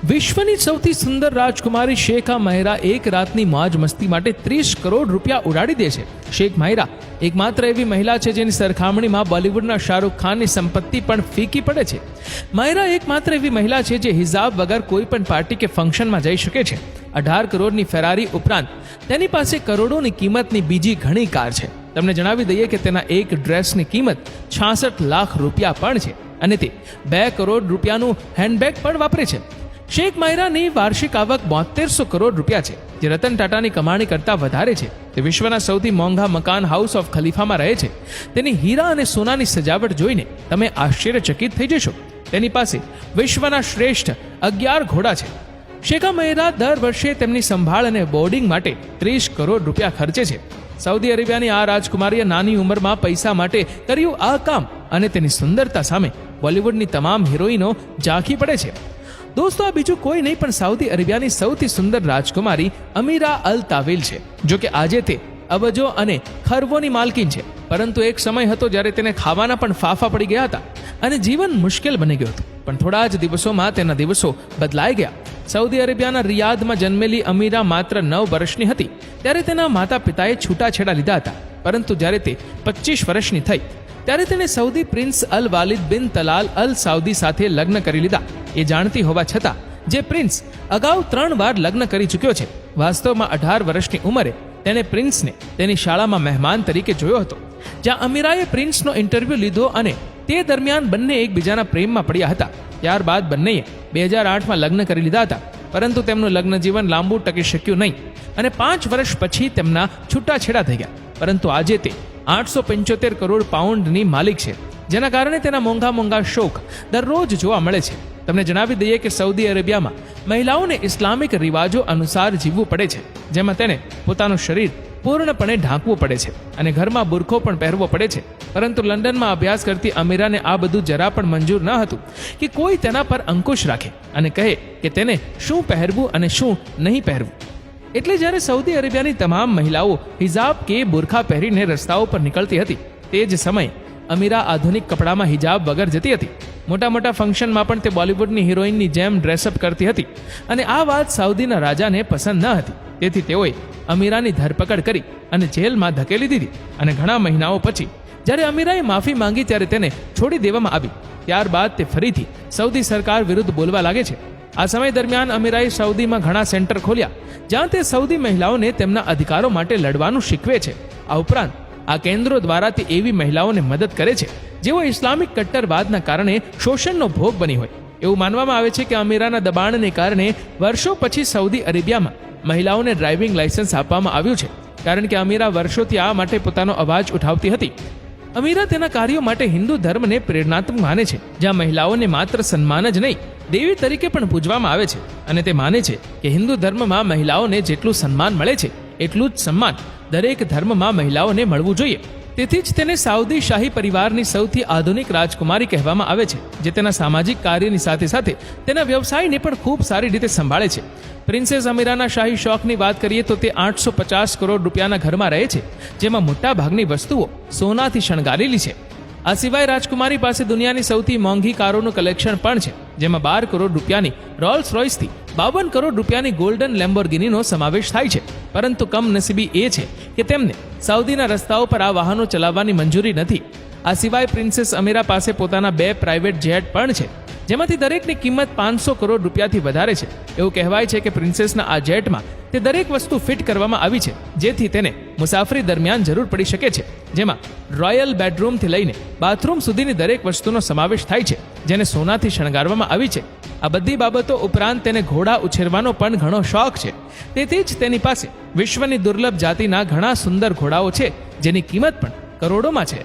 વિશ્વની સૌથી સુંદર રાજકુમારી શેખા મહેરા એક રાતની મોજ મસ્તી માટે 30 કરોડ રૂપિયા ઉડાડી દે છે. શેખ મહેરા એકમાત્ર એવી મહિલા છે જેની સરખામણીમાં બોલિવૂડના શાહરૂખ ખાનની સંપત્તિ પણ ફીકી પડે છે. મહેરા એકમાત્ર એવી મહિલા છે જે હિજાબ વગર કોઈ પણ પાર્ટી કે ફંક્શનમાં જઈ શકે છે. 18 કરોડની ફેરારી ઉપરાંત તેની પાસે કરોડોની કિંમતની બીજી ઘણી કાર છે. તમને જણાવી દઈએ કે તેના એક ડ્રેસની કિંમત 66 લાખ રૂપિયા પણ છે અને તે 2 કરોડ રૂપિયાનું હેન્ડબેગ પણ વાપરે છે. શેખ મહેરાની વાર્ષિક આવક 7200 કરોડ રૂપિયા છે, જે રતન ટાટાની કમાણી કરતાં વધારે છે. તે વિશ્વના સૌથી મોંઘા મકાન હાઉસ ઓફ ખલીફામાં રહે છે. તેની હીરા અને સોનાની સજાવટ જોઈને તમે આશ્ચર્યચકિત થઈ જશો. તેની પાસે વિશ્વના શ્રેષ્ઠ 11 ઘોડા છે. શેખા મહેરા દર વર્ષે તેમની સંભાળ અને બોર્ડિંગ માટે 30 કરોડ રૂપિયા ખર્ચે છે. સાઉદી અરેબિયાની આ રાજકુમારીએ નાની ઉંમરમાં પૈસા માટે કર્યું આ કામ અને તેની સુંદરતા સામે બોલિવૂડની તમામ હિરોઈનો ઝાંખી પડે છે. દોસ્તો, આ બીજું કોઈ નહીં પણ સાઉદી અરેબિયાની સૌથી સુંદર રાજકુમારી અમીરા અલ તાવિલ છે. જો કે આજે તે અબજો અને ખરબોની માલકીન છે, પરંતુ એક સમય હતો જ્યારે તેને ખાવાના પણ ફાફા પડી ગયા હતા અને જીવન મુશ્કેલ બની ગયું હતું. પણ થોડા જ દિવસોમાં તેના દિવસો બદલાઈ ગયા. સાઉદી અરેબિયાના રિયાદમાં જન્મેલી અમીરા માત્ર 9 વર્ષની હતી ત્યારે તેના માતા પિતાએ છૂટાછેડા લીધા હતા. પરંતુ જ્યારે તે 25 વર્ષની થઈ ત્યારે તેણે સાઉદી પ્રિન્સ અલ વાલિદ બિન તલાલ અલ સાઉદી સાથે લગ્ન કરી લીધા. એ જાણતી હોવા છતાં જે પ્રિન્સ અગાઉ 3 વાર લગ્ન કરી ચૂક્યો છે. વાસ્તવમાં 18 વર્ષની ઉંમરે તેણે પ્રિન્સને તેની શાળામાં મહેમાન તરીકે જોયો હતો, જ્યાં અમીરાએ પ્રિન્સનો ઇન્ટરવ્યૂ લીધો અને તે દરમિયાન બંને એકબીજાના પ્રેમમાં પડ્યા હતા. ત્યારબાદ બંનેએ 2008માં લગ્ન કરી લીધા હતા, પરંતુ તેમનું લગ્ન જીવન લાંબુ ટકી શક્યું નહીં અને 5 વર્ષ પછી તેમના છૂટાછેડા થઈ ગયા. પરંતુ આજે તે 875 કરોડ પાઉન્ડની માલિક છે, જેના કારણે તેના મોંઘા શોખ દરરોજ જોવા મળે છે. તમને જણાવી દઈએ કે સાઉદી અરેબિયામાં મહિલાઓને ઇસ્લામિક રિવાજો અનુસાર જીવવું પડે છે, જેમાં તેને પોતાનું શરીર પૂર્ણપણે ઢાંકવું પડે છે અને ઘરમાં બુરખો પણ પહેરવો પડે છે. પરંતુ લંડનમાં અભ્યાસ કરતી અમીરાને આ બધું જરા પણ મંજૂર ન હતું કે કોઈ તેના પર અંકુશ રાખે અને કહે કે તેને શું પહેરવું અને શું નહીં પહેરવું. એટલે જ્યારે સાઉદી અરેબિયાની તમામ મહિલાઓ હિજાબ કે બુરખા પહેરીને રસ્તાઓ પર નીકળતી હતી, તે જ સમયે અમીરા આધુનિક કપડામાં હિજાબ વગર જતી હતી. મોટા ફંક્શનમાં પણ તે બોલિવૂડની હિરોઈનની જેમ ડ્રેસઅપ કરતી હતી અને આ વાત સાઉદીના રાજાને પસંદ ન હતી. તેથી તેઓએ અમીરાની ધરપકડ કરી અને જેલમાં ધકેલી દીધી અને ઘણા મહિનાઓ પછી જ્યારે અમીરાએ માફી માંગી ત્યારે તેને છોડી દેવામાં આવી. ત્યારબાદ તે ફરીથી સાઉદી સરકાર વિરુદ્ધ બોલવા લાગે છે. આ સમય દરમિયાન અમીરાએ સાઉદીમાં ઘણા સેન્ટર ખોલ્યા જ્યાં તે સાઉદી મહિલાઓને તેમના અધિકારો માટે લડવાનું શીખવે છે. આ ઉપરાંત આ કેન્દ્રો દ્વારા તે એવી મહિલાઓને મદદ કરે છે જેઓ ઇસ્લામિક કટ્ટરવાદના કારણે શોષણનો ભોગ બની હોય. એવું માનવામાં આવે છે કે અમીરાના દબાણને કારણે વર્ષો પછી સાઉદી અરેબિયામાં મહિલાઓને ડ્રાઇવિંગ લાયસન્સ આપવામાં આવ્યું છે, કારણ કે અમીરા વર્ષોથી આ માટે પોતાનો અવાજ ઉઠાવતી હતી. અમીરા તેના કાર્યો માટે હિન્દુ ધર્મને પ્રેરણાત્મક માને છે, જ્યાં મહિલાઓને માત્ર સન્માન જ નહીં દેવી તરીકે પણ પૂજવામાં આવે છે અને તે માને છે કે હિન્દુ ધર્મમાં મહિલાઓને જેટલું સન્માન મળે છે એટલું જ સન્માન દરેક ધર્મમાં મહિલાઓને મળવું જોઈએ. તેથી જ તેને સાઉદી શાહી પરિવારની સૌથી આધુનિક રાજકુમારી કહેવામાં આવે છે, જે તેના સામાજિક કાર્યની સાથે સાથે તેના વ્યવસાયને પણ ખૂબ સારી રીતે સંભાળે છે. પ્રિન્સેસ અમીરાના શાહી શોખની વાત કરીએ તો તે 850 કરોડ રૂપિયાના ઘરમાં રહે છે, જેમાં મોટા ભાગની વસ્તુઓ સોનાથી શણગારેલી છે. આ સિવાય રાજકુમારી પાસે દુનિયાની સૌથી મોંઘી કારોનું કલેક્શન પણ છે, જેમાં 12 કરોડ રૂપિયાની રોલ્સ રોયસથી 52 કરોડ રૂપિયાની ગોલ્ડન લેમ્બોર્ગિનીનો સમાવેશ થાય છે. પરંતુ કમનસીબી એ છે કે તેમને સાઉદીના રસ્તાઓ પર આ વાહનો ચલાવવાની મંજૂરી નથી. આ સિવાય પ્રિન્સેસ અમીરા પાસે પોતાના 2 પ્રાઇવેટ જેટ પણ છે, જેમાંથી દરેકની કિંમત 500 કરોડ રૂપિયાથી વધારે છે. એવું કહેવાય છે કે પ્રિન્સેસના આ જેટમાં તે દરેક વસ્તુ ફિટ કરવામાં આવી છે, જેથી તેને મુસાફરી દરમિયાન જરૂર પડી શકે છે, જેમાં રોયલ બેડરૂમથી લઈને બાથરૂમ સુધીની દરેક વસ્તુનો સમાવેશ થાય છે, જેને સોનાથી શણગારવામાં આવી છે. આ બધી બાબતો ઉપરાંત તેને ઘોડા ઉછેરવાનો પણ ઘણો શોખ છે. તેથી જ તેની પાસે વિશ્વની દુર્લભ જાતિના ઘણા સુંદર ઘોડાઓ છે, જેની કિંમત પણ કરોડોમાં છે.